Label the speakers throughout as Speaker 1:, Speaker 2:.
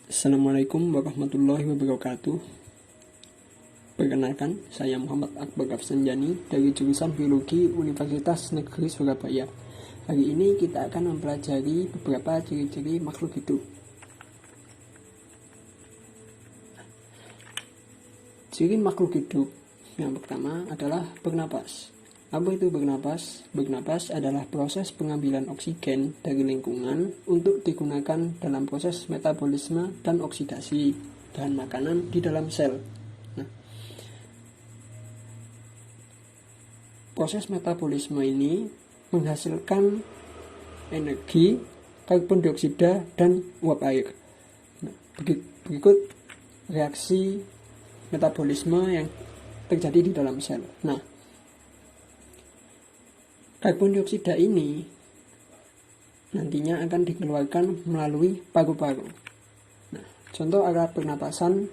Speaker 1: Assalamualaikum warahmatullahi wabarakatuh. Perkenalkan, saya Muhammad Akbar Afsanjani dari jurusan Biologi Universitas Negeri Surabaya. Hari ini kita akan mempelajari beberapa ciri-ciri makhluk hidup. Ciri makhluk hidup yang pertama adalah bernapas. Apa itu bernapas? Bernapas adalah proses pengambilan oksigen dari lingkungan untuk digunakan dalam proses metabolisme dan oksidasi bahan makanan di dalam sel. Nah, proses metabolisme ini menghasilkan energi, karbon dioksida, dan uap air. Nah, berikut reaksi metabolisme yang terjadi di dalam sel. Nah, karbon dioksida ini nantinya akan dikeluarkan melalui paru-paru. Nah, contoh alat pernapasan,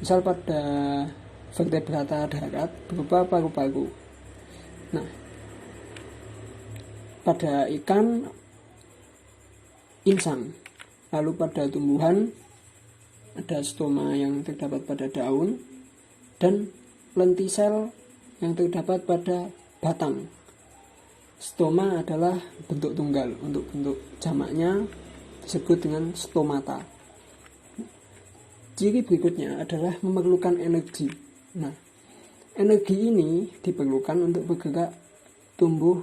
Speaker 1: misal pada vertebrata darat berupa paru-paru. Nah, pada ikan insang, lalu pada tumbuhan ada stoma yang terdapat pada daun dan lentisel yang terdapat pada batang. Stoma adalah bentuk tunggal, untuk bentuk jamaknya disebut dengan stomata. Ciri berikutnya adalah memerlukan energi. Nah, energi ini diperlukan untuk bergerak, tumbuh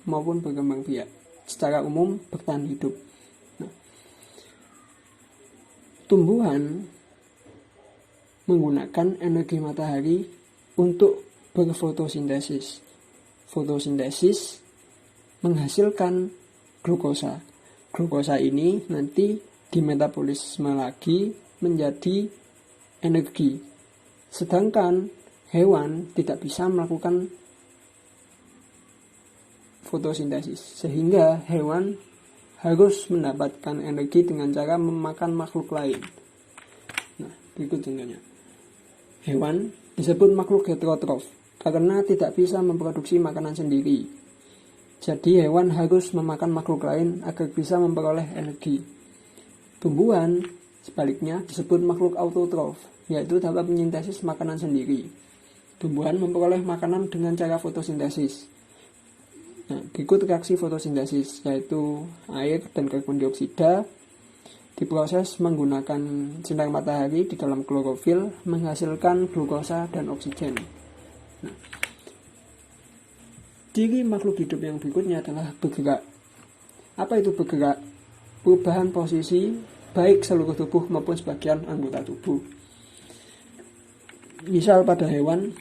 Speaker 1: maupun berkembang biak, secara umum bertahan hidup. Nah, tumbuhan menggunakan energi matahari untuk berfotosintesis. Fotosintesis menghasilkan glukosa. Glukosa ini nanti dimetabolisme lagi menjadi energi. Sedangkan hewan tidak bisa melakukan fotosintesis, sehingga hewan harus mendapatkan energi dengan cara memakan makhluk lain. Nah, berikut contohnya. Hewan disebut makhluk heterotrof karena tidak bisa memproduksi makanan sendiri. Jadi hewan harus memakan makhluk lain agar bisa memperoleh energi. Tumbuhan sebaliknya disebut makhluk autotrof, yaitu dapat menyintesis makanan sendiri. Tumbuhan memperoleh makanan dengan cara fotosintesis. Nah, berikut reaksi fotosintesis, yaitu air dan karbon dioksida diproses menggunakan sinar matahari di dalam klorofil menghasilkan glukosa dan oksigen. Nah, ciri makhluk hidup yang berikutnya adalah bergerak. Apa itu bergerak? Perubahan posisi baik seluruh tubuh maupun sebagian anggota tubuh. Misal pada hewan,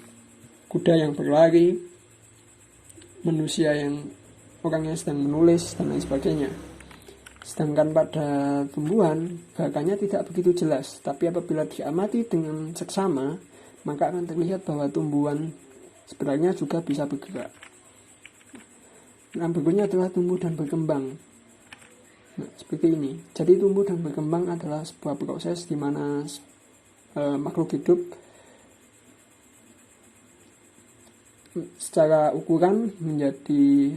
Speaker 1: kuda yang berlari, manusia yang orangnya sedang menulis, dan lain sebagainya. Sedangkan pada tumbuhan, gerakannya tidak begitu jelas, tapi apabila diamati dengan seksama, maka akan terlihat bahwa tumbuhan sebenarnya juga bisa bergerak. Nah, berikutnya adalah tumbuh dan berkembang. Nah, seperti ini. Jadi tumbuh dan berkembang adalah sebuah proses di mana makhluk hidup secara ukuran menjadi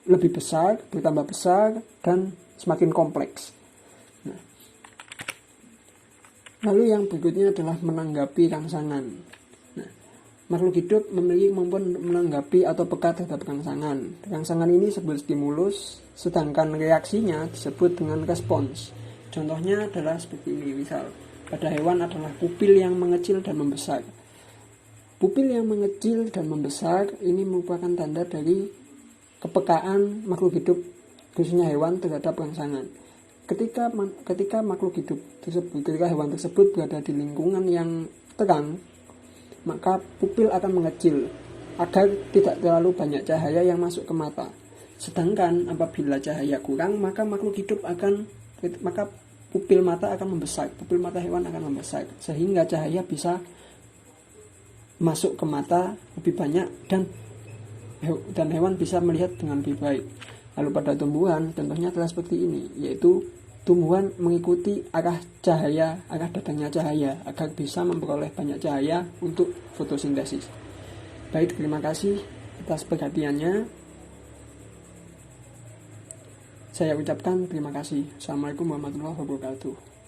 Speaker 1: lebih besar, bertambah besar, dan semakin kompleks. Nah, lalu yang berikutnya adalah menanggapi rangsangan. Makhluk hidup memiliki kemampuan menanggapi atau peka terhadap rangsangan. Rangsangan ini disebut stimulus, sedangkan reaksinya disebut dengan respons. Contohnya adalah seperti ini, misal pada hewan adalah pupil yang mengecil dan membesar. Pupil yang mengecil dan membesar ini merupakan tanda dari kepekaan makhluk hidup, khususnya hewan, terhadap rangsangan. Ketika makhluk hidup tersebut, ketika hewan tersebut berada di lingkungan yang terang, maka pupil akan mengecil agar tidak terlalu banyak cahaya yang masuk ke mata. Sedangkan apabila cahaya kurang, maka pupil mata akan membesar, pupil mata hewan akan membesar, sehingga cahaya bisa masuk ke mata lebih banyak dan hewan bisa melihat dengan lebih baik. Lalu pada tumbuhan, contohnya adalah seperti ini, yaitu tumbuhan mengikuti arah datangnya cahaya agar bisa memperoleh banyak cahaya untuk fotosintesis. Baik, terima kasih atas perhatiannya. Saya ucapkan terima kasih. Assalamualaikum warahmatullahi wabarakatuh.